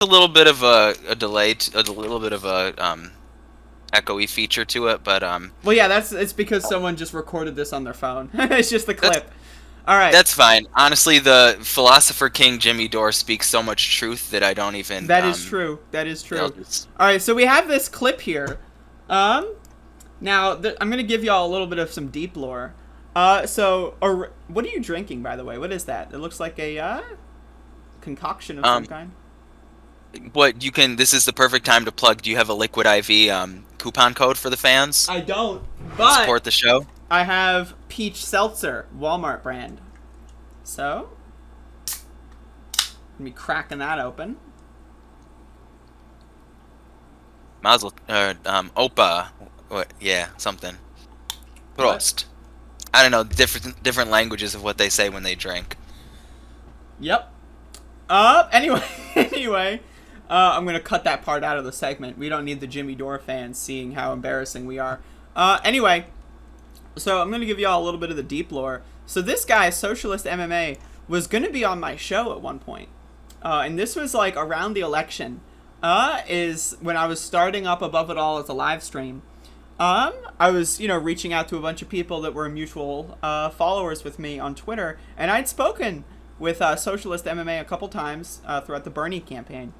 a little bit of a delay, a little bit of a echoey feature to it, but Well, yeah, it's because someone just recorded this on their phone. It's just the that's clip. All right. that's fine. Honestly, the philosopher king Jimmy Dore speaks so much truth that I don't even That is true. That is I'll true. just All right, so we have this clip here. Um, Now I'm gonna give y'all a little bit of some deep lore. What are you drinking, by the way? What is that? It looks like a concoction of some um kind. what you can. This is the perfect time to plug. Do you have a Liquid IV coupon code for the fans I don't, to but support the show? I have peach seltzer, Walmart brand. So, let me cracking that open. Mazel, Opa, what? Yeah, something. What? Prost. I don't know different languages of what they say when they drink. Yep. Anyway, anyway, I'm gonna cut that part out of the segment. We don't need the Jimmy Dore fans seeing how embarrassing we are. Anyway, so I'm going to give y'all a little bit of the deep lore. So this guy, Socialist MMA, was going to be on my show at one point. And this was like around the election. Is when I was starting up Above It All as a live stream. I was, reaching out to a bunch of people that were mutual followers with me on Twitter. And I'd spoken with Socialist MMA a couple times throughout the Bernie campaign.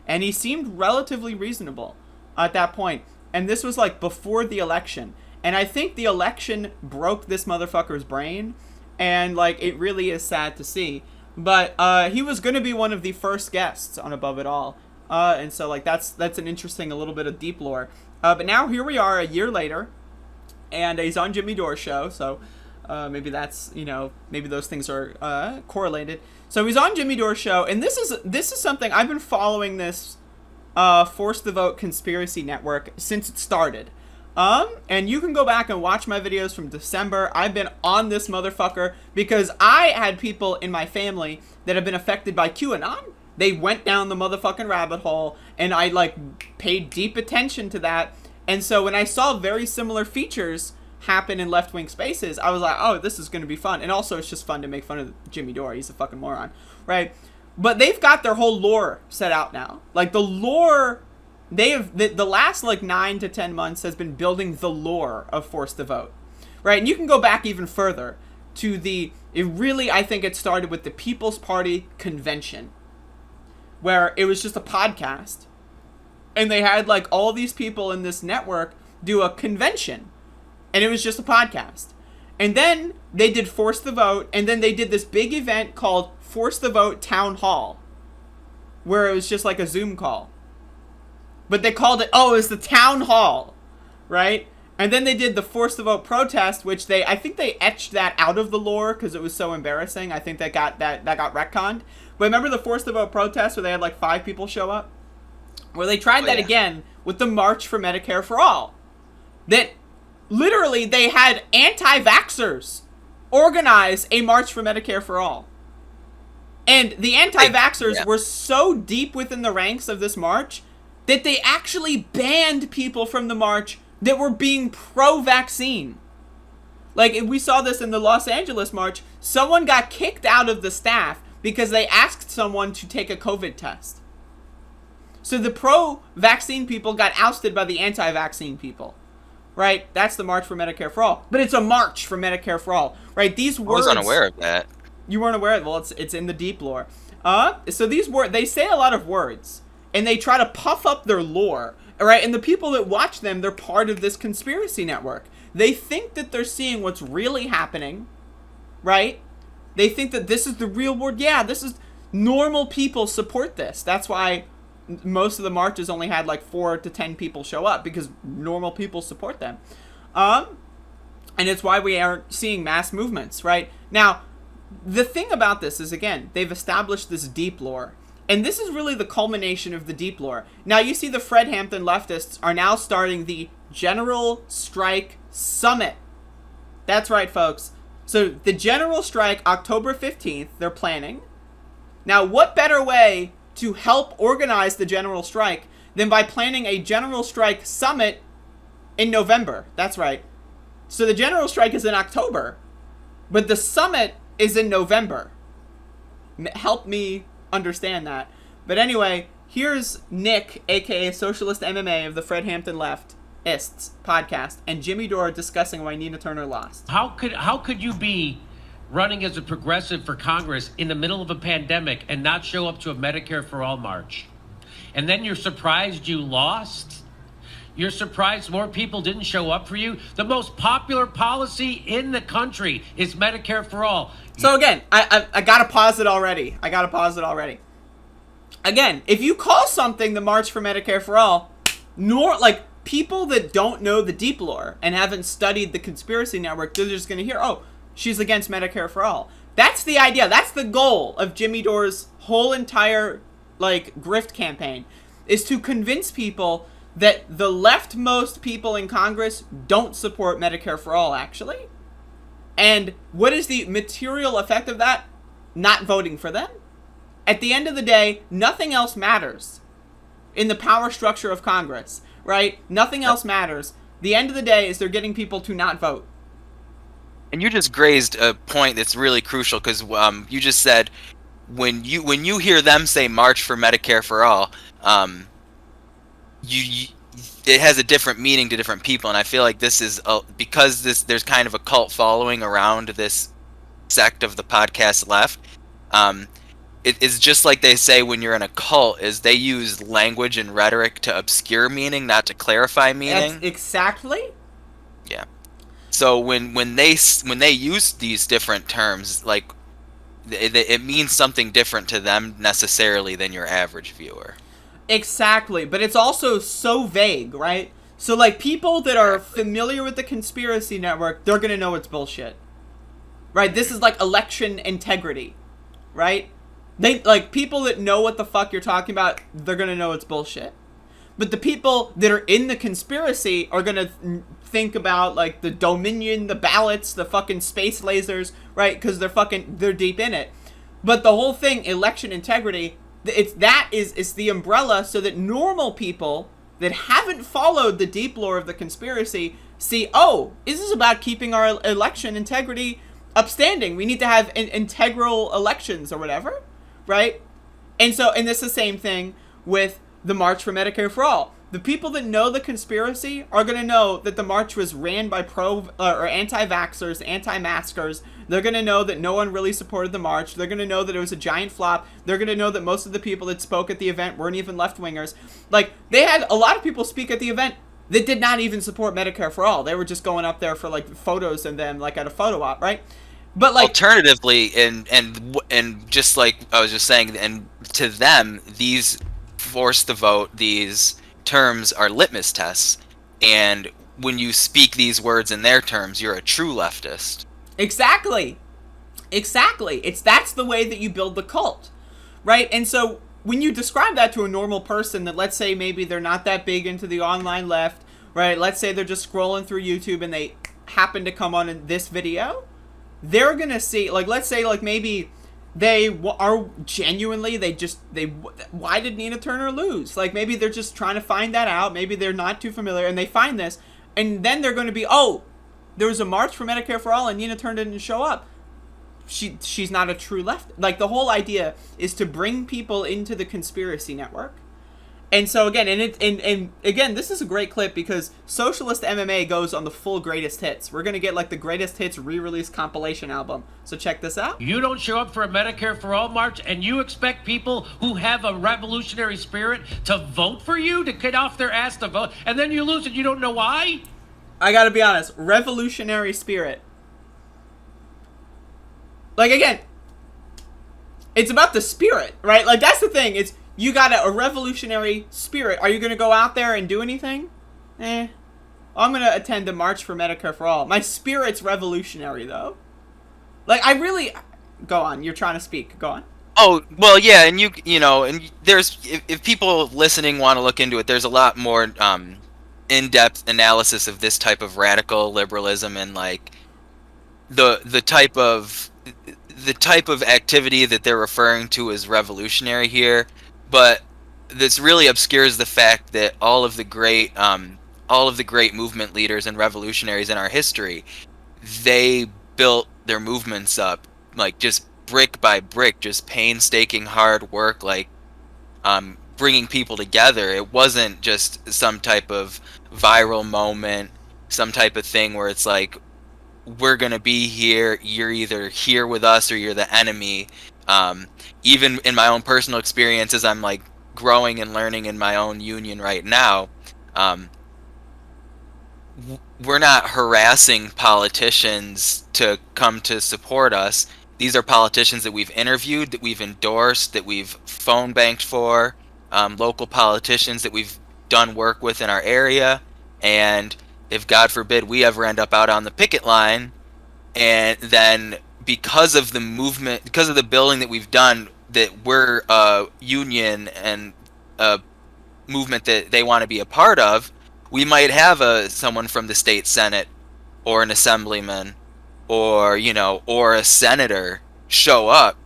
And he seemed relatively reasonable at that point. And this was like before the election. And I think the election broke this motherfucker's brain. And like, it really is sad to see. But he was going to be one of the first guests on Above It All. And so like, that's an interesting, a little bit of deep lore. But now here we are a year later. And he's on Jimmy Dore's show. So maybe that's, maybe those things are correlated. So he's on Jimmy Dore's show. And this is something, I've been following this Force the Vote Conspiracy Network since it started. And you can go back and watch my videos from December. I've been on this motherfucker because I had people in my family that have been affected by QAnon. They went down the motherfucking rabbit hole, and I, like, paid deep attention to that. And so when I saw very similar features happen in left-wing spaces, I was like, oh, this is going to be fun. And also, it's just fun to make fun of Jimmy Dore. He's a fucking moron, right? But they've got their whole lore set out now. Like, the lore... the last like 9 to 10 months has been building the lore of Force the Vote, right? And you can go back even further to I think it started with the People's Party convention, where it was just a podcast, and they had like all these people in this network do a convention, and it was just a podcast. And then they did Force the Vote, and then they did this big event called Force the Vote Town Hall, where it was just like a Zoom call. But they called it, it was the town hall, right? And then they did the Force the Vote protest, which I think they etched that out of the lore because it was so embarrassing. I think that got retconned. But remember the Force the Vote protest where they had like 5 people show up? Where they tried that again with the March for Medicare for All. That literally they had anti-vaxxers organize a March for Medicare for All. And the anti-vaxxers were so deep within the ranks of this march that they actually banned people from the march that were being pro-vaccine. Like, we saw this in the Los Angeles march. Someone got kicked out of the staff because they asked someone to take a COVID test. So the pro-vaccine people got ousted by the anti-vaccine people. Right? That's the March for Medicare for All. But it's a march for Medicare for All. Right? These words... I was unaware of that. You weren't aware of it? Well, it's in the deep lore. So these words... They say a lot of words. And they try to puff up their lore, all right? And the people that watch them, they're part of this conspiracy network. They think that they're seeing what's really happening, right? They think that this is the real world. Yeah, this is... Normal people support this. That's why most of the marches only had like 4 to 10 people show up, because normal people support them. And it's why we aren't seeing mass movements, right? Now, the thing about this is, again, they've established this deep lore. And this is really the culmination of the deep lore. Now, you see the Fred Hampton leftists are now starting the General Strike Summit. That's right, folks. So, the General Strike, October 15th, they're planning. Now, what better way to help organize the General Strike than by planning a General Strike Summit in November? That's right. So, the General Strike is in October, but the summit is in November. Help me understand that. But anyway, Here's Nick, aka Socialist MMA of the Fred Hampton Leftists podcast, and Jimmy Dore discussing why Nina Turner lost. How could you be running as a progressive for Congress in the middle of a pandemic and not show up to a Medicare for All march? And then you're surprised you lost? You're surprised more people didn't show up for you? The most popular policy in the country is Medicare for All. So again, I gotta pause it already. Again, if you call something the March for Medicare for All, like people that don't know the deep lore and haven't studied the conspiracy network, they're just gonna hear, oh, she's against Medicare for All. That's the idea. That's the goal of Jimmy Dore's whole entire like grift campaign, is to convince people that the leftmost people in Congress don't support Medicare for All, actually. And what is the material effect of that? Not voting for them. At the end of the day, nothing else matters in the power structure of Congress, right? Nothing else matters. The end of the day is they're getting people to not vote. And you just grazed a point that's really crucial, because you just said when you hear them say March for Medicare for All, it has a different meaning to different people, and I feel like this is because there's kind of a cult following around this sect of the podcast left. It's just like they say when you're in a cult, is they use language and rhetoric to obscure meaning, not to clarify meaning. That's exactly. Yeah. So when they use these different terms, like it means something different to them necessarily than your average viewer. Exactly, but it's also so vague, right? So, like, people that are familiar with the conspiracy network, they're gonna know it's bullshit. Right? This is like election integrity, right? People that know what the fuck you're talking about, they're gonna know it's bullshit. But the people that are in the conspiracy are gonna think about, like, the Dominion, the ballots, the fucking space lasers, right? Because they're deep in it. But the whole thing, election integrity, it's the umbrella so that normal people that haven't followed the deep lore of the conspiracy see, oh, this is about keeping our election integrity upstanding. We need to have integral elections or whatever, right? And this is the same thing with the March for Medicare for All. The people that know the conspiracy are going to know that the march was ran by or anti-vaxxers, anti-maskers. They're going to know that no one really supported the march. They're going to know that it was a giant flop. They're going to know that most of the people that spoke at the event weren't even left-wingers. Like, they had a lot of people speak at the event that did not even support Medicare for All. They were just going up there for, like, photos and then, like, at a photo op, right? But, like, alternatively, and just like I was just saying, and to them, these force the vote, these terms are litmus tests, and when you speak these words in their terms, you're a true leftist. Exactly. That's the way that you build the cult, right? And so when you describe that to a normal person that, let's say, maybe they're not that big into the online left, right? Let's say they're just scrolling through YouTube and they happen to come on in this video, they're gonna see, like, let's say, like, maybe they are genuinely, why did Nina Turner lose? Like, maybe they're just trying to find that out. Maybe they're not too familiar and they find this, and then they're going to be, oh, there was a march for Medicare for All and Nina Turner didn't show up. She's not a true left. Like, the whole idea is to bring people into the conspiracy network. And so again, and again, this is a great clip because Socialist MMA goes on the full greatest hits. We're gonna get like the greatest hits re-release compilation album. So check this out. You don't show up for a Medicare for All march, and you expect people who have a revolutionary spirit to vote for you, to get off their ass to vote, and then you lose and you don't know why? I gotta be honest, revolutionary spirit. Like, again, it's about the spirit, right? Like, that's the thing. It's, you got a revolutionary spirit. Are you going to go out there and do anything? I'm going to attend the March for Medicare for All. My spirit's revolutionary, though. Like, I really... Go on. You're trying to speak. Go on. Oh, well, yeah, and you know, and there's, if people listening want to look into it, there's a lot more in-depth analysis of this type of radical liberalism and, like, the type of activity that they're referring to as revolutionary here. But this really obscures the fact that all of the great movement leaders and revolutionaries in our history, they built their movements up, like, just brick by brick, just painstaking hard work, like bringing people together. It wasn't just some type of viral moment, some type of thing where it's like, we're going to be here, you're either here with us or you're the enemy. Even in my own personal experiences, I'm like growing and learning in my own union right now. We're not harassing politicians to come to support us. These are politicians that we've interviewed, that we've endorsed, that we've phone banked for, local politicians that we've done work with in our area. And if, God forbid, we ever end up out on the picket line, and then because of the movement, because of the building that we've done, that we're a union and a movement that they want to be a part of, we might have someone from the state senate or an assemblyman or or a senator show up,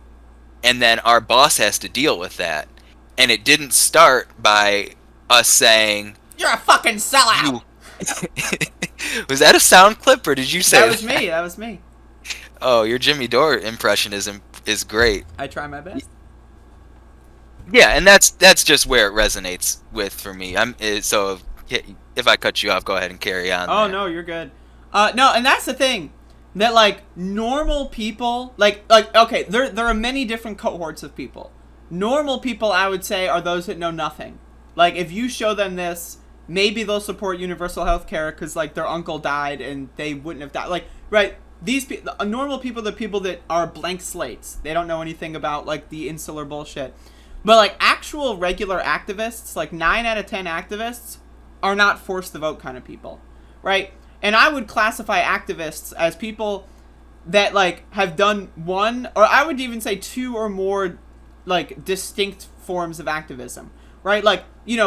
and then our boss has to deal with that. And it didn't start by us saying, "You're a fucking sellout." You... Was that a sound clip, or did you say that? Was me. That was me. Oh, your Jimmy Dore impression is great. I try my best. Yeah, and that's just where it resonates with for me. So if I cut you off, go ahead and carry on. Oh, no, you're good. No, and that's the thing, that like normal people, like okay, there are many different cohorts of people. Normal people, I would say, are those that know nothing. Like, if you show them this, maybe they'll support universal health care because like their uncle died and they wouldn't have died. Like, right? These normal people, the people that are blank slates. They don't know anything about like the insular bullshit. But like actual regular activists, like 9 out of 10 activists, are not forced to vote kind of people, right? And I would classify activists as people that like have done one, or I would even say 2 or more like distinct forms of activism, right? Like,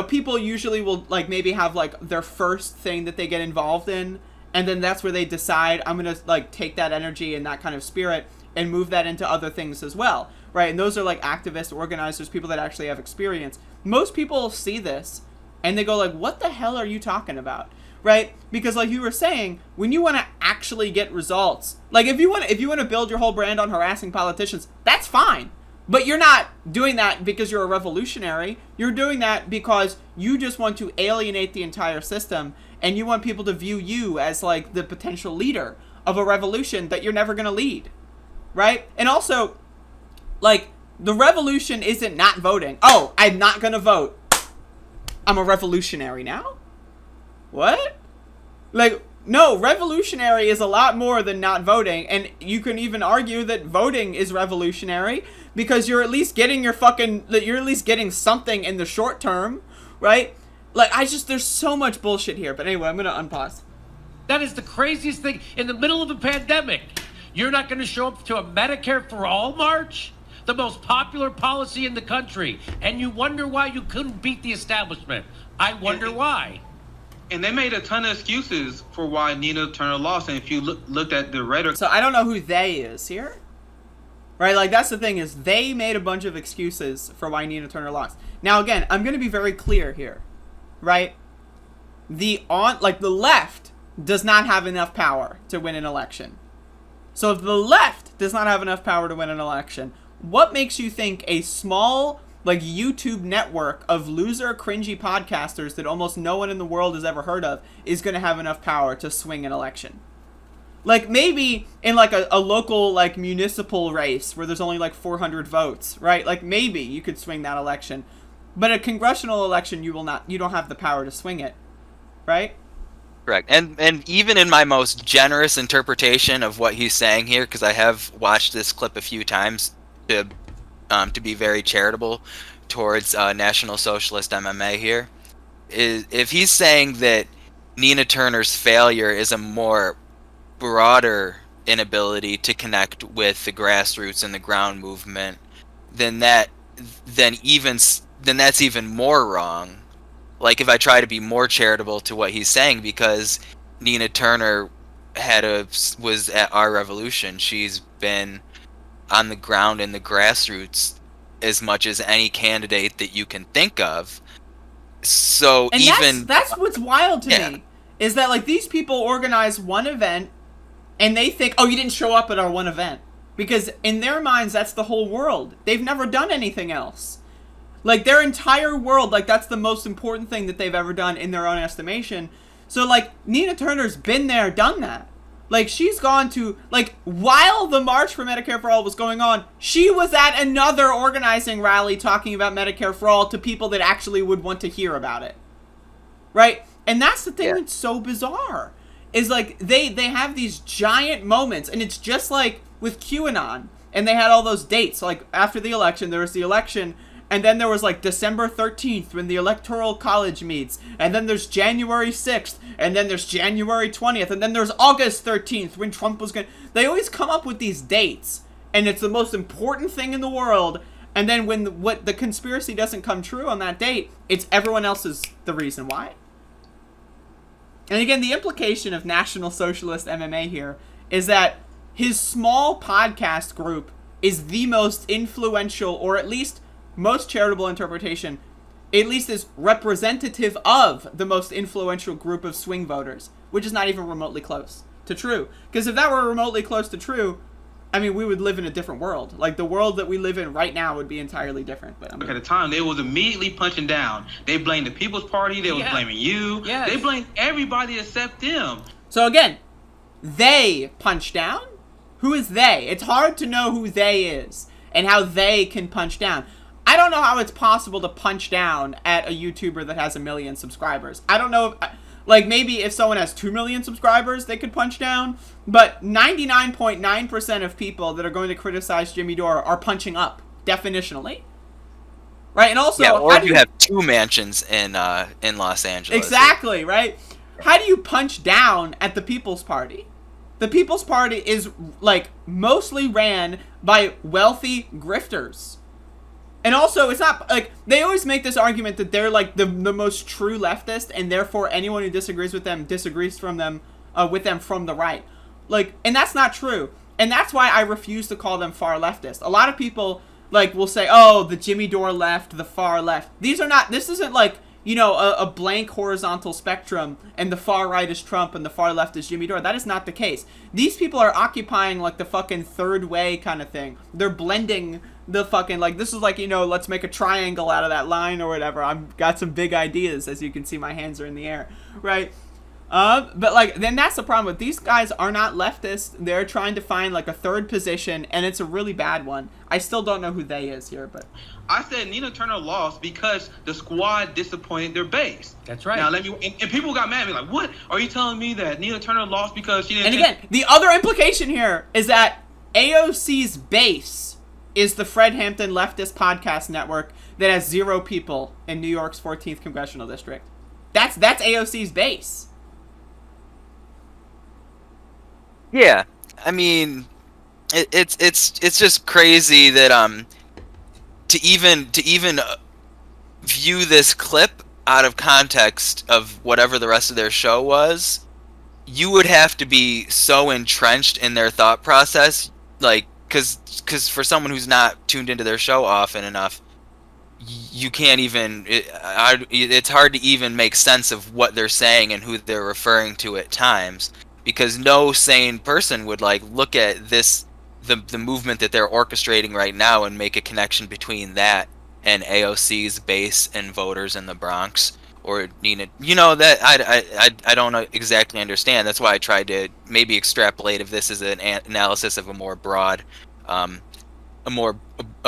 people usually will like maybe have like their first thing that they get involved in, and then that's where they decide, I'm going to like take that energy and that kind of spirit and move that into other things as well, right? And those are like activists, organizers, people that actually have experience. Most people see this and they go like, what the hell are you talking about? Right? Because like you were saying, when you want to actually get results, like if you want to build your whole brand on harassing politicians, that's fine. But you're not doing that because you're a revolutionary. You're doing that because you just want to alienate the entire system, and you want people to view you as like the potential leader of a revolution that you're never going to lead. Right? And also, like, the revolution isn't not voting. Oh, I'm not going to vote. I'm a revolutionary now? What? Like, no, revolutionary is a lot more than not voting, and you can even argue that voting is revolutionary because you're at least getting you're at least getting something in the short term, right? Like, there's so much bullshit here, but anyway, I'm gonna unpause. That is the craziest thing. In the middle of a pandemic, you're not going to show up to a Medicare for All march? The most popular policy in the country, and you wonder why you couldn't beat the establishment. I wonder why. And they made a ton of excuses for why Nina Turner lost. And if you looked at the rhetoric... So I don't know who they is here. Right? Like, that's the thing, is they made a bunch of excuses for why Nina Turner lost. Now, again, I'm going to be very clear here. Right? The left does not have enough power to win an election. So if the left does not have enough power to win an election, what makes you think a small, like, YouTube network of loser, cringy podcasters that almost no one in the world has ever heard of is going to have enough power to swing an election? Like, maybe in, like, a local, like, municipal race where there's only, like, 400 votes, right? Like, maybe you could swing that election. But a congressional election, you don't have the power to swing it, right? Correct. And even in my most generous interpretation of what he's saying here, because I have watched this clip a few times to be very charitable towards National Socialist MMA here, is if he's saying that Nina Turner's failure is a more broader inability to connect with the grassroots and the ground movement, then that's even more wrong. Like, if I try to be more charitable to what he's saying, because Nina Turner was at our revolution. She's been on the ground in the grassroots as much as any candidate that you can think of. So and that's what's wild to me, is that, like, these people organize one event and they think, oh, you didn't show up at our one event. Because in their minds, that's the whole world. They've never done anything else. Like, their entire world, like, that's the most important thing that they've ever done in their own estimation. So, like, Nina Turner's been there, done that. Like, she's gone to, like, while the March for Medicare for All was going on, she was at another organizing rally talking about Medicare for All to people that actually would want to hear about it. Right? And that's the thing that's so bizarre. Is, like, they have these giant moments, and it's just like with QAnon, and they had all those dates. Like, after the election, there was the election, and then there was, like, December 13th when the Electoral College meets. And then there's January 6th. And then there's January 20th. And then there's August 13th when Trump was going to... They always come up with these dates. And it's the most important thing in the world. And then when the conspiracy doesn't come true on that date, it's everyone else's the reason why. And again, the implication of National Socialist MMA here is that his small podcast group is the most influential, or at least... most charitable interpretation, at least is representative of the most influential group of swing voters, which is not even remotely close to true. Because if that were remotely close to true, I mean, we would live in a different world. Like, the world that we live in right now would be entirely different. But I mean, at the time, they was immediately punching down. They blamed the People's Party. They was blaming you. Yes. They blamed everybody except them. So again, they punch down? Who is they? It's hard to know who they is and how they can punch down. I don't know how it's possible to punch down at a YouTuber that has 1 million subscribers. I don't know if, like, maybe if someone has 2 million subscribers, they could punch down. But 99.9% of people that are going to criticize Jimmy Dore are punching up, definitionally. Right? And also... or if you have 2 mansions in Los Angeles. Exactly, right? How do you punch down at the People's Party? The People's Party is, like, mostly ran by wealthy grifters. And also, it's not, like, they always make this argument that they're, like, the most true leftist, and therefore anyone who disagrees with them disagrees with them from the right. Like, and that's not true. And that's why I refuse to call them far leftist. A lot of people, like, will say, oh, the Jimmy Dore left, the far left. These are not, this isn't, like, you know, a blank horizontal spectrum, and the far right is Trump, and the far left is Jimmy Dore. That is not the case. These people are occupying, like, the fucking third way kind of thing. They're blending... the fucking, like, this is like, you know, let's make a triangle out of that line or whatever. I've got some big ideas, as you can see my hands are in the air, right? But, like, then that's the problem with these guys are not leftist. They're trying to find, like, a third position, and it's a really bad one. I still don't know who they is here, but... I said Nina Turner lost because the squad disappointed their base. That's right. Now, and people got mad at me, like, what? Are you telling me that Nina Turner lost because she didn't... And again, the other implication here is that AOC's base... is the Fred Hampton leftist podcast network that has 0 people in New York's 14th congressional district. That's AOC's base. Yeah, I mean, it's just crazy that to even view this clip out of context of whatever the rest of their show was, you would have to be so entrenched in their thought process, like. Because for someone who's not tuned into their show often enough, you can't even... it's hard to even make sense of what they're saying and who they're referring to at times. Because no sane person would, like, look at this, the movement that they're orchestrating right now and make a connection between that and AOC's base and voters in the Bronx. Or Nina, you know, that I don't exactly understand. That's why I tried to maybe extrapolate if this is an analysis of a more broad, a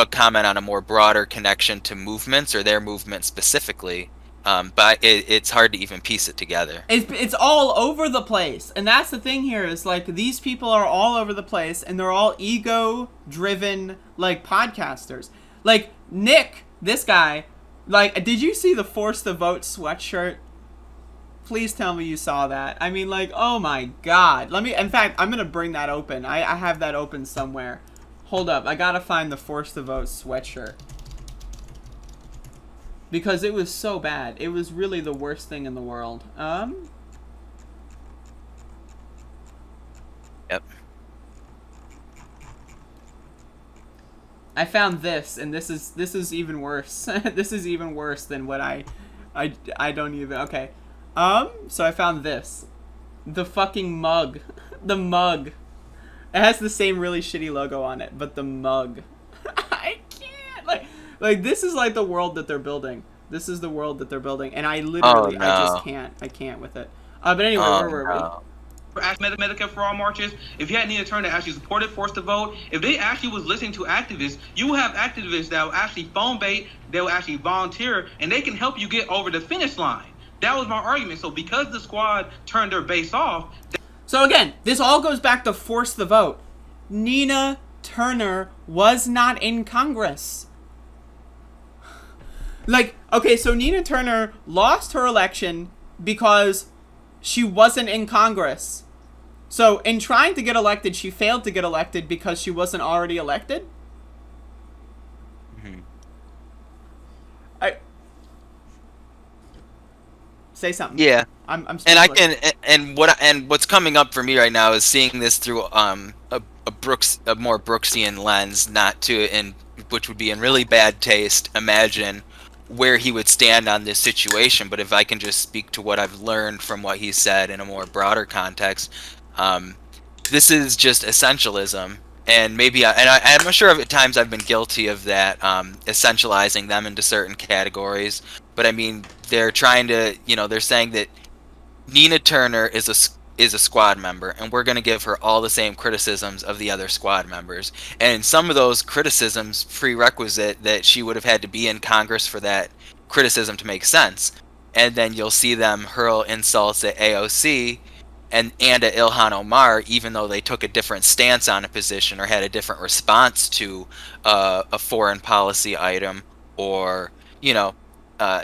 comment on a more broader connection to movements or their movement specifically. But it's hard to even piece it together. It's all over the place, and that's the thing here is, like, these people are all over the place, and they're all ego-driven, like, podcasters. Like, Nick, this guy. Like, did you see the Force the Vote sweatshirt? Please tell me you saw that. I mean, like, oh my god. In fact, I'm gonna bring that open. I have that open somewhere. Hold up, I gotta find the Force the Vote sweatshirt. Because it was so bad. It was really the worst thing in the world. Yep. I found this, and this is even worse. This is even worse than what I don't even... Okay. So I found this. The fucking mug. The mug. It has the same really shitty logo on it, but the mug. I can't. Like, Like, this is like the world that they're building. This is the world that they're building, and I literally, no. I just can't. I can't with it. But anyway, where were we? For Medicare for All marches, if you had Nina Turner that actually supported Forced to Vote, if they actually was listening to activists, you will have activists that will actually phone bait, they will actually volunteer, and they can help you get over the finish line. That was my argument. So because the squad turned their base off... So again, this all goes back to Force the Vote. Nina Turner was not in Congress. Like, okay, so Nina Turner lost her election because she wasn't in Congress. So in trying to get elected, she failed to get elected because she wasn't already elected? Mm-hmm. Say something. Yeah. I'm and I can and what's coming up for me right now is seeing this through a more Brooksian lens, not to, and which would be in really bad taste, imagine where he would stand on this situation. But if I can just speak to what I've learned from what he said in a more broader context, this is just essentialism. And maybe I'm not sure if at times I've been guilty of that, essentializing them into certain categories. But I mean, they're trying to, they're saying that Nina Turner is a squad member, and we're going to give her all the same criticisms of the other squad members. And some of those criticisms prerequisite that she would have had to be in Congress for that criticism to make sense. And then you'll see them hurl insults at AOC and at Ilhan Omar, even though they took a different stance on a position or had a different response to a foreign policy item, or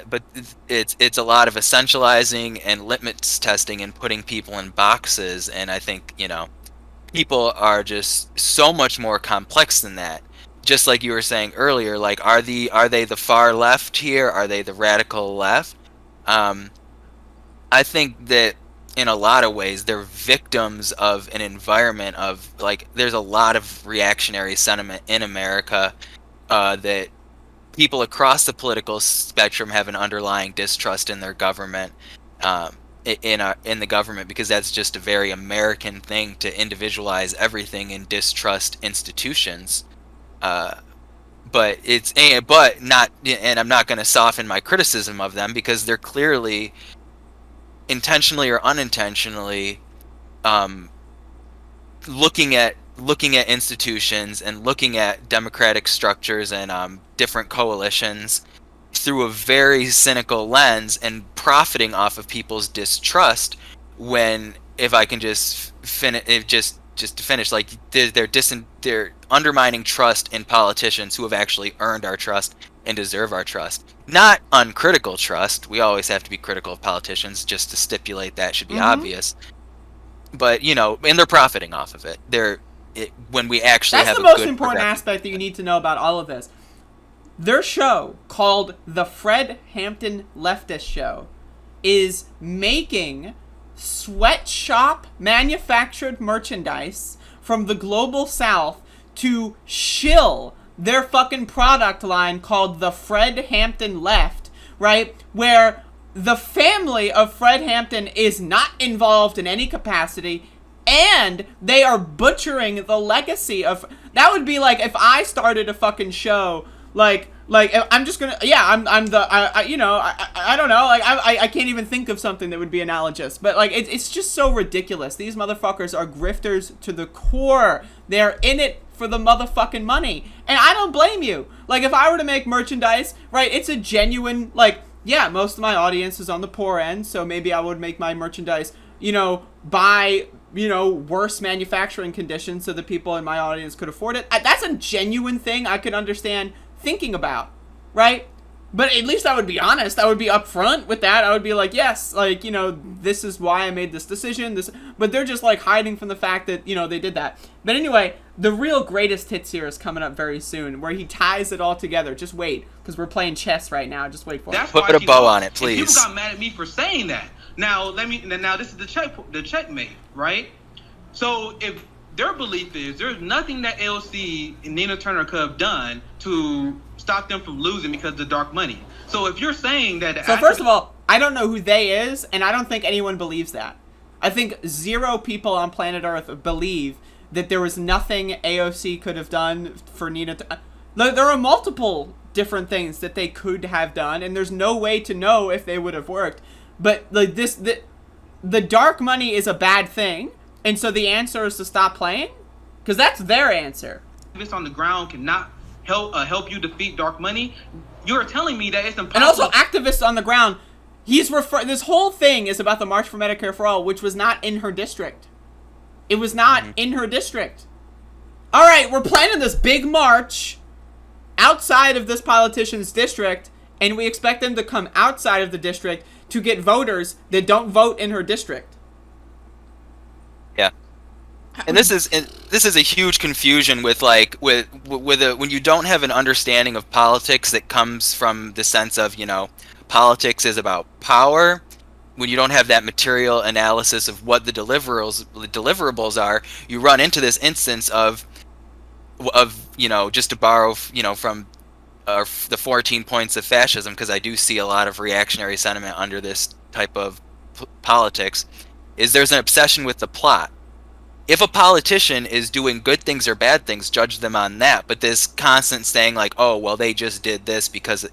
but it's a lot of essentializing and litmus testing and putting people in boxes. And I think people are just so much more complex than that. Just like you were saying earlier, like are they the far left here? Are they the radical left? I think that in a lot of ways they're victims of an environment of, like, there's a lot of reactionary sentiment in America that people across the political spectrum have an underlying distrust in their government, in the government, because that's just a very American thing to individualize everything and distrust institutions. But not, and I'm not going to soften my criticism of them, because they're clearly intentionally or unintentionally looking at institutions and looking at democratic structures and different coalitions through a very cynical lens and profiting off of people's distrust. When, if I can just finish, just to finish, like they're undermining trust in politicians who have actually earned our trust and deserve our trust. Not uncritical trust. We always have to be critical of politicians, just to stipulate that should be obvious. But and they're profiting off of it. When we actually That's have the a most good important aspect that you need to know about all of this. Their show, called The Fred Hampton Leftist Show, is making sweatshop manufactured merchandise from the global south to shill their fucking product line called the Fred Hampton Left, right? Where the family of Fred Hampton is not involved in any capacity, and they are butchering the legacy of... That would be like if I started a fucking show, like I'm just gonna... Yeah, I don't know, like, I can't even think of something that would be analogous, but, like, it's just so ridiculous. These motherfuckers are grifters to the core. They're in it for the motherfucking money. And I don't blame you. Like, if I were to make merchandise, right, it's a genuine, like, yeah, most of my audience is on the poor end, so maybe I would make my merchandise, by, worse manufacturing conditions so that people in my audience could afford it. That's a genuine thing I could understand thinking about, right? But at least I would be honest. I would be upfront with that. I would be like, yes, like, this is why I made this decision. But they're just, like, hiding from the fact that, they did that. But anyway, the real greatest hits here is coming up very soon, where he ties it all together. Just wait, because we're playing chess right now. Just wait for it. Put a bow on it, please. People got mad at me for saying that. Now, this is the checkmate, right? So if their belief is there's nothing that AOC and Nina Turner could have done to stop them from losing because of the dark money. So if you're saying that... So first of all, I don't know who they is, and I don't think anyone believes that. I think 0 people on planet Earth believe that there was nothing AOC could have done for Nina. There are multiple different things that they could have done, and there's no way to know if they would have worked. But like the dark money is a bad thing, and so the answer is to stop playing, because that's their answer. This on the ground cannot help you defeat dark money. You're telling me that it's impossible. And also, activists on the ground. This whole thing is about the March for Medicare for All, which was not in her district. It was not in her district. All right, we're planning this big march outside of this politician's district, and we expect them to come outside of the district to get voters that don't vote in her district. Yeah. And this is a huge confusion with when you don't have an understanding of politics that comes from the sense of, politics is about power. When you don't have that material analysis of what the deliverables are, you run into this instance of just to borrow from the 14 points of fascism, because I do see a lot of reactionary sentiment under this type of politics, is there's an obsession with the plot. If a politician is doing good things or bad things, judge them on that. But this constant saying like, oh, well, they just did this because,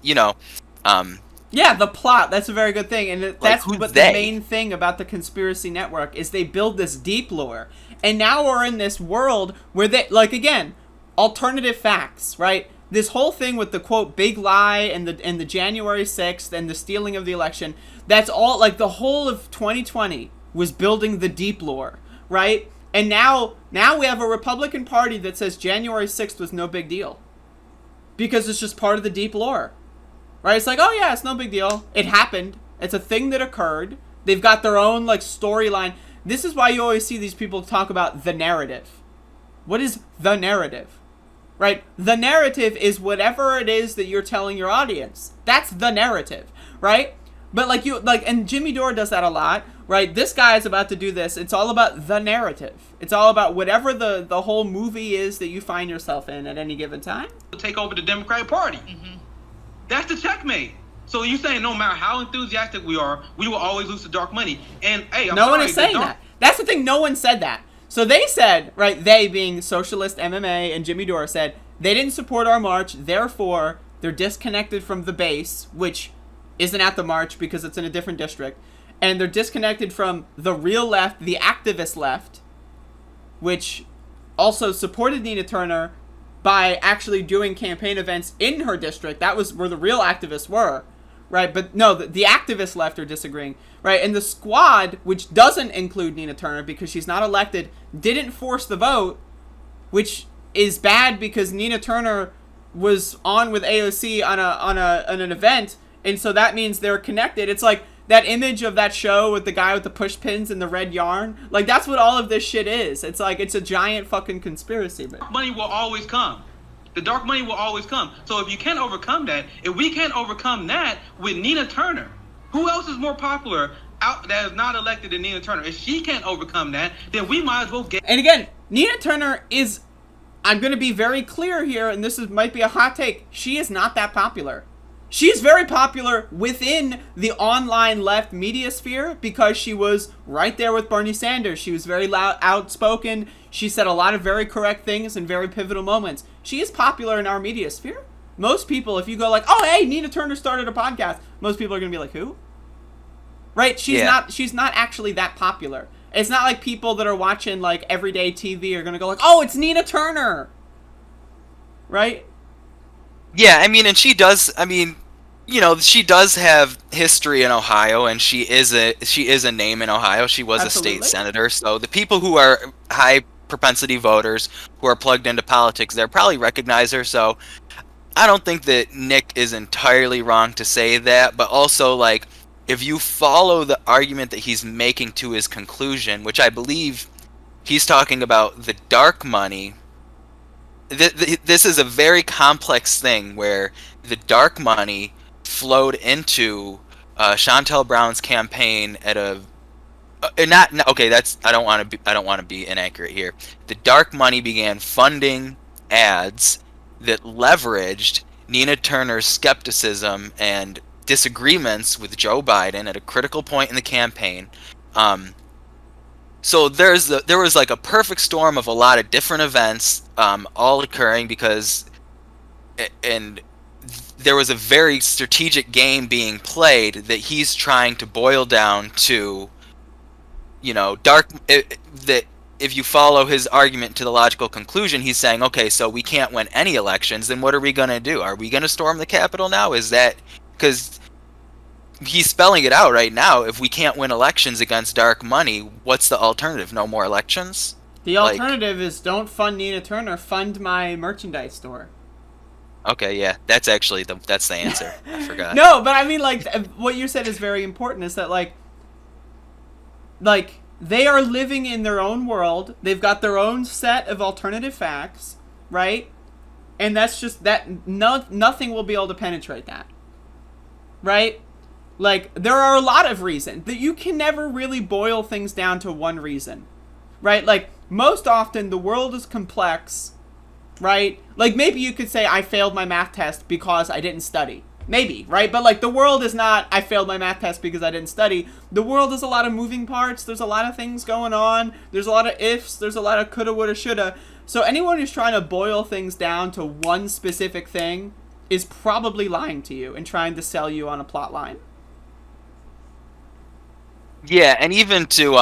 yeah, the plot, that's a very good thing. And that's like, what the main thing about the conspiracy network is, they build this deep lore. And now we're in this world where they, like, again, alternative facts, right? This whole thing with the, quote, big lie and the January 6th and the stealing of the election, that's all, like, the whole of 2020 was building the deep lore, right? And now we have a Republican Party that says January 6th was no big deal. Because it's just part of the deep lore. Right? It's like, oh yeah, it's no big deal. It happened. It's a thing that occurred. They've got their own, like, storyline. This is why you always see these people talk about the narrative. What is the narrative? Right? The narrative is whatever it is that you're telling your audience. That's the narrative. Right? But and Jimmy Dore does that a lot, right? This guy is about to do this. It's all about the narrative. It's all about whatever the whole movie is that you find yourself in at any given time. Take over the Democratic Party. Mm-hmm. That's the checkmate. So you're saying no matter how enthusiastic we are, we will always lose to dark money. And hey, no one is saying that. That's the thing. No one said that. So they said, right? They being SocialistMMA and Jimmy Dore said they didn't support our march. Therefore, they're disconnected from the base, which isn't at the march because it's in a different district, and they're disconnected from the real left, the activist left, which also supported Nina Turner by actually doing campaign events in her district. That was where the real activists were, right? But no, the activist left are disagreeing, right? And the squad, which doesn't include Nina Turner because she's not elected, didn't force the vote, which is bad because Nina Turner was on with AOC on an event. And so that means they're connected. It's like that image of that show with the guy with the push pins and the red yarn. Like, that's what all of this shit is. It's like, it's a giant fucking conspiracy. But money will always come. The dark money will always come. So if you can't overcome that, if we can't overcome that with Nina Turner, who else is more popular out that is not elected than Nina Turner? If she can't overcome that, then we might as well get... And again, Nina Turner is... I'm going to be very clear here, and this might be a hot take. She is not that popular. She's very popular within the online left media sphere because she was right there with Bernie Sanders. She was very loud, outspoken. She said a lot of very correct things in very pivotal moments. She is popular in our media sphere. Most people, if you go like, oh, hey, Nina Turner started a podcast, most people are going to be like, who? Right? She's not actually that popular. It's not like people that are watching like everyday TV are going to go like, oh, it's Nina Turner. Right? Yeah, I mean, and she does, I mean, she does have history in Ohio, and she is a name in Ohio. She was Absolutely. a state senator. So the people who are high propensity voters who are plugged into politics, they'll probably recognize her. So I don't think that Nick is entirely wrong to say that, but also, like, if you follow the argument that he's making to his conclusion, which I believe he's talking about the dark money, this is a very complex thing where the dark money flowed into Chantel Brown's campaign at a okay. I don't want to be inaccurate here. The dark money began funding ads that leveraged Nina Turner's skepticism and disagreements with Joe Biden at a critical point in the campaign. So there was like a perfect storm of a lot of different events all occurring because, and there was a very strategic game being played that he's trying to boil down to, that if you follow his argument to the logical conclusion, he's saying, okay, so we can't win any elections, then what are we going to do? Are we going to storm the Capitol now? Is that, because he's spelling it out right now, if we can't win elections against dark money, what's the alternative? No more elections? The alternative is don't fund Nina Turner, fund my merchandise store. Okay, yeah, that's actually that's the answer. I forgot. No, but I mean, like, what you said is very important, is that, like, they are living in their own world. They've got their own set of alternative facts, right? And that's just that. Nothing will be able to penetrate that, right? Like, there are a lot of reasons that you can never really boil things down to one reason, right? Like, most often the world is complex, right? Like, maybe you could say I failed my math test because I didn't study. Maybe, right? But, like, the world is not, I failed my math test because I didn't study. The world is a lot of moving parts. There's a lot of things going on. There's a lot of ifs. There's a lot of coulda, woulda, shoulda. So anyone who's trying to boil things down to one specific thing is probably lying to you and trying to sell you on a plot line. Yeah, and even to,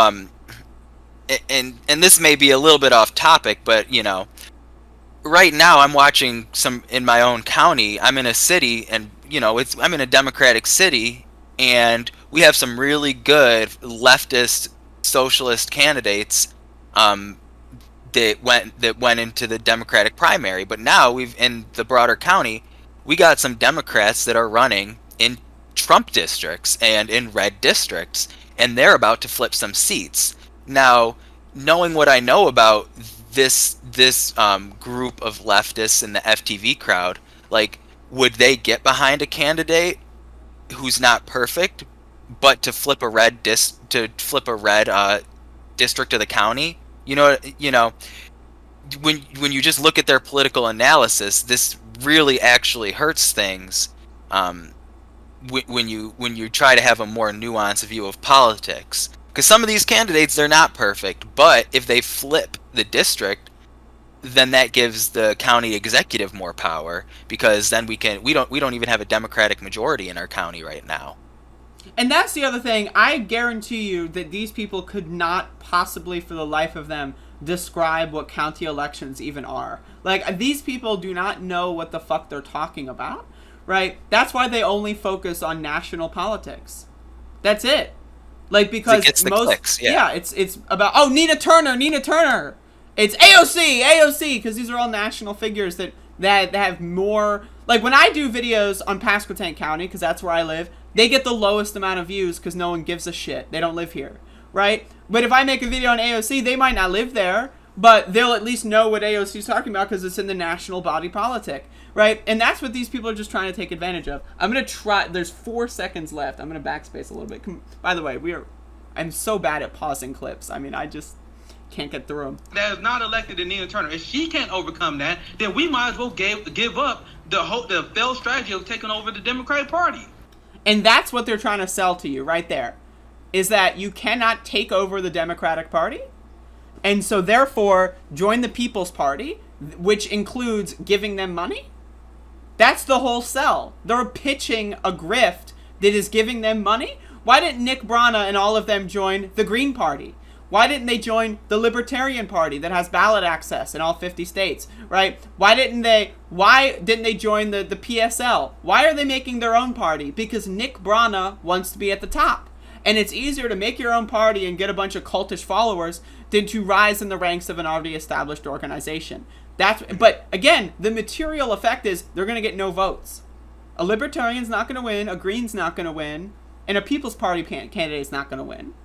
and this may be a little bit off topic, but, right now I'm watching in my own county. I'm in a city, and I'm in a Democratic city, and we have some really good leftist socialist candidates that went into the Democratic primary. But now in the broader county, we got some Democrats that are running in Trump districts and in red districts, and they're about to flip some seats. Now, knowing what I know about this group of leftists in the FTV crowd, like, would they get behind a candidate who's not perfect, but to flip a red district of the county? When you just look at their political analysis, this really actually hurts things. When you try to have a more nuanced view of politics, because some of these candidates, they're not perfect, but if they flip the district, then that gives the county executive more power, because then we don't even have a Democratic majority in our county right now. And that's the other thing. I guarantee you that these people could not possibly for the life of them describe what county elections even are. Like, these people do not know what the fuck they're talking about, right? That's why they only focus on national politics. That's it. Like, because it's most clicks, yeah. It's about, Nina Turner. It's AOC, because these are all national figures that have more. Like, when I do videos on Pasquotank County, because that's where I live, they get the lowest amount of views because no one gives a shit. They don't live here, right? But if I make a video on AOC, they might not live there, but they'll at least know what AOC is talking about because it's in the national body politic, right? And that's what these people are just trying to take advantage of. I'm going to try. There's 4 seconds left. I'm going to backspace a little bit. By the way, I'm so bad at pausing clips. I mean, I just can't get through them. That is not elected to Nina Turner. If she can't overcome that, then we might as well give up the failed strategy of taking over the Democratic Party. And that's what they're trying to sell to you right there, is that you cannot take over the Democratic Party, and so therefore join the People's Party, which includes giving them money. That's the whole sell. They're pitching a grift that is giving them money. Why didn't Nick Brana and all of them join the Green Party? Why didn't they join the Libertarian Party that has ballot access in all 50 states, right? Why didn't they join the PSL? Why are they making their own party? Because Nick Brana wants to be at the top. And it's easier to make your own party and get a bunch of cultish followers than to rise in the ranks of an already established organization. But again, the material effect is they're going to get no votes. A Libertarian's not going to win, a Green's not going to win, and a People's Party candidate's not going to win.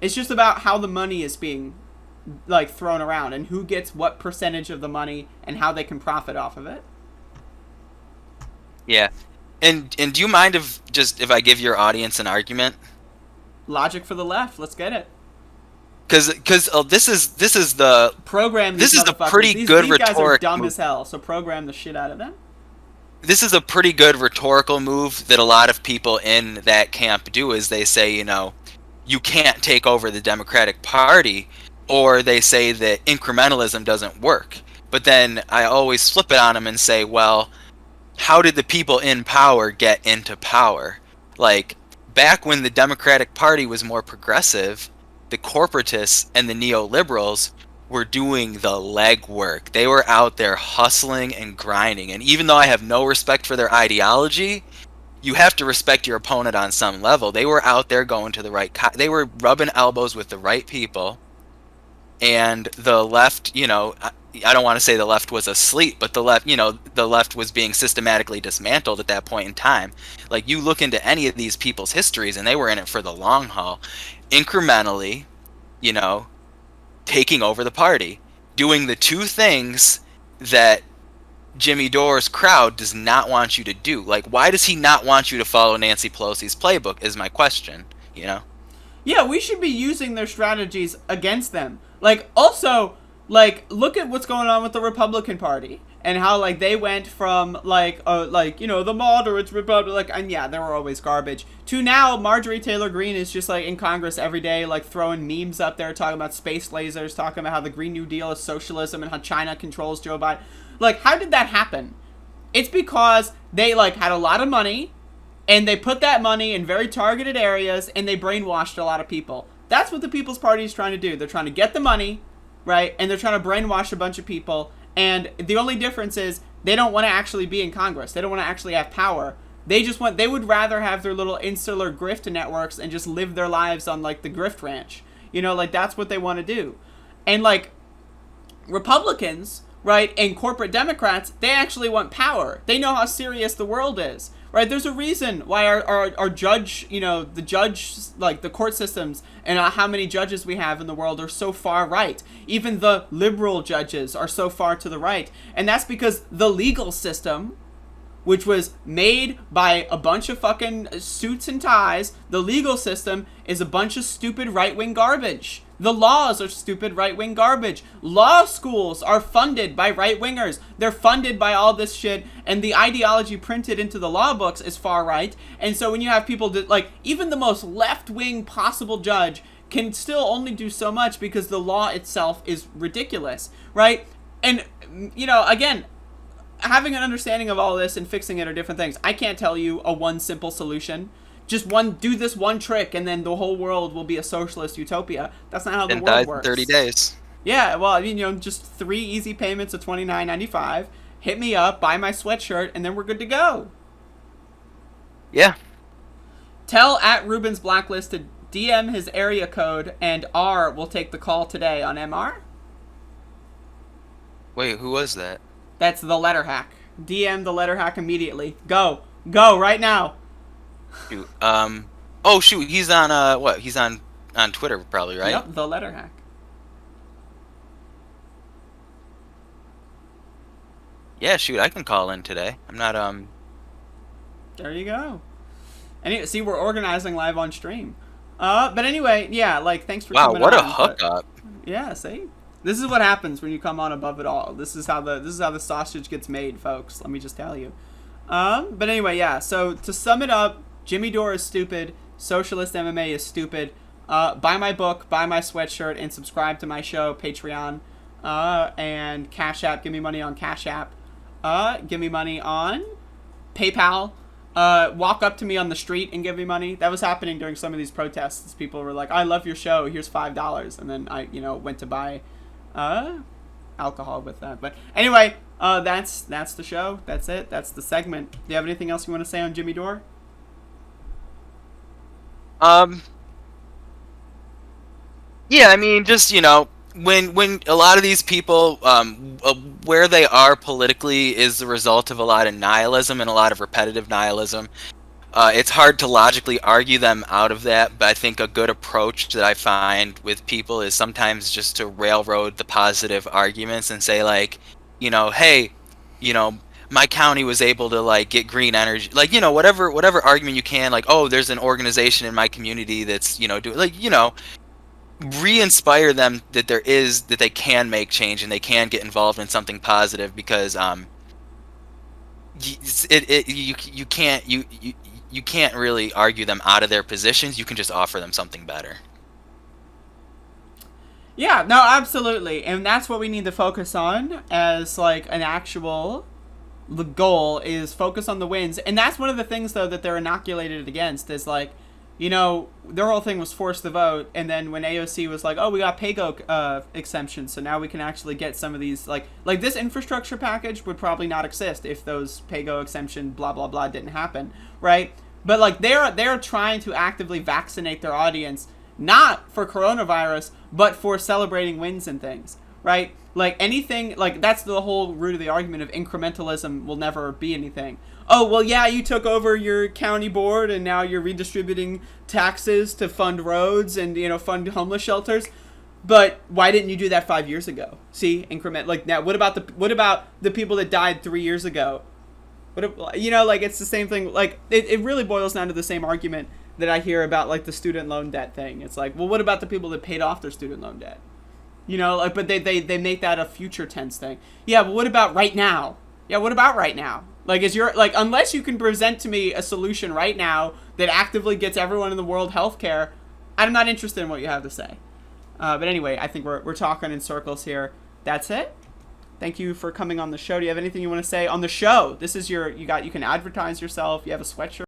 It's just about how the money is being, like, thrown around and who gets what percentage of the money and how they can profit off of it. Yeah. And do you mind if I give your audience an argument? Logic for the left. Let's get it. Because this is the program. This is a pretty good rhetorical. These guys are dumb as hell. So program the shit out of them. This is a pretty good rhetorical move that a lot of people in that camp do. Is they say, you can't take over the Democratic Party, or they say that incrementalism doesn't work. But then I always flip it on them and say, well, how did the people in power get into power? Like, back when the Democratic Party was more progressive, the corporatists and the neoliberals were doing the legwork. They were out there hustling and grinding. And even though I have no respect for their ideology, you have to respect your opponent on some level. They were out there going to the right, they were rubbing elbows with the right people. And the left, I don't want to say the left was asleep, but the left was being systematically dismantled at that point in time. Like, you look into any of these people's histories, and they were in it for the long haul, incrementally, you know, taking over the party, doing the two things that Jimmy Dore's crowd does not want you to do. Like, why does he not want you to follow Nancy Pelosi's playbook is my question, Yeah, we should be using their strategies against them. Like, also, like, look at what's going on with the Republican Party and how, like, they went from, the moderates, Republic, and yeah, they were always garbage, to now Marjorie Taylor Greene is just, like, in Congress every day, like, throwing memes up there, talking about space lasers, talking about how the Green New Deal is socialism and how China controls Joe Biden. Like, how did that happen? It's because they, like, had a lot of money, and they put that money in very targeted areas, and they brainwashed a lot of people. That's what the People's Party is trying to do. They're trying to get the money, right? And they're trying to brainwash a bunch of people. And the only difference is they don't want to actually be in Congress. They don't want to actually have power. They would rather have their little insular grift networks and just live their lives on, like, the grift ranch. That's what they want to do. And, like, Republicans, right, and corporate Democrats, they actually want power. They know how serious the world is. Right, there's a reason why our judge, the judge, like the court systems and how many judges we have in the world are so far right. Even the liberal judges are so far to the right. And that's because the legal system, which was made by a bunch of fucking suits and ties, the legal system is a bunch of stupid right-wing garbage. The laws are stupid right-wing garbage. Law schools are funded by right-wingers. They're funded by all this shit, and the ideology printed into the law books is far right. And so when you have people that, like, even the most left-wing possible judge can still only do so much because the law itself is ridiculous, right? And, again, having an understanding of all this and fixing it are different things. I can't tell you a one simple solution. Just do this one trick, and then the whole world will be a socialist utopia. That's not how the world works. 30 days. Yeah, well, I mean, just 3 easy payments of $29.95. Hit me up, buy my sweatshirt, and then we're good to go. Yeah. Tell @Ruben's Blacklist to DM his area code, and R will take the call today on MR. Wait, who was that? That's the letter hack. DM the letter hack immediately. Go right now. Shoot. Oh shoot, he's on what? He's on Twitter probably, right? Yep, the letter hack. Yeah, shoot, I can call in today. I'm not There you go. Anyway, see, we're organizing live on stream. But anyway, yeah, like, thanks for coming on. Wow, what a hookup. Yeah, see? This is what happens when you come on above it all. This is how the sausage gets made, folks. Let me just tell you. But anyway, yeah, so to sum it up, Jimmy Dore is stupid. Socialist MMA is stupid. Buy my book, buy my sweatshirt, and subscribe to my show, Patreon, and Cash App. Give me money on Cash App. Give me money on PayPal. Walk up to me on the street and give me money. That was happening during some of these protests. People were like, I love your show. Here's $5. And then I, went to buy alcohol with that. But anyway, that's the show. That's it. That's the segment. Do you have anything else you want to say on Jimmy Dore? Yeah, I mean, just, when a lot of these people, where they are politically is the result of a lot of nihilism and a lot of repetitive nihilism. It's hard to logically argue them out of that, but I think a good approach that I find with people is sometimes just to railroad the positive arguments and say, like, hey, my county was able to, like, get green energy, like, whatever argument you can, like, oh, there's an organization in my community that's, doing, like, re-inspire them that they can make change and they can get involved in something positive, because you can't really argue them out of their positions. You can just offer them something better. Yeah, no, absolutely. And that's what we need to focus on as, like, an actual the goal is focus on the wins. And that's one of the things, though, that they're inoculated against is like, you know, their whole thing was force the vote. And then when AOC was like, oh, we got PAYGO exemptions, so now we can actually get some of these, like this infrastructure package would probably not exist if those PAYGO exemption blah, blah, blah didn't happen, right? But like they're trying to actively vaccinate their audience, not for coronavirus, but for celebrating wins and things, right? Like anything, like that's the whole root of the argument of incrementalism will never be anything. Oh, well, yeah, you took over your county board and now you're redistributing taxes to fund roads and, you know, fund homeless shelters. But why didn't you do that 5 years ago? See, increment, like now, what about the people that died 3 years ago? You know, like it's the same thing. Like it really boils down to the same argument that I hear about like the student loan debt thing. It's like, well, what about the people that paid off their student loan debt? You know, like, but they make that a future tense thing. Yeah, but what about right now? Yeah, what about right now? Like, unless you can present to me a solution right now that actively gets everyone in the world healthcare, I'm not interested in what you have to say. But anyway, I think we're talking in circles here. That's it. Thank you for coming on the show. Do you have anything you want to say on the show? This is you can advertise yourself. You have a sweatshirt.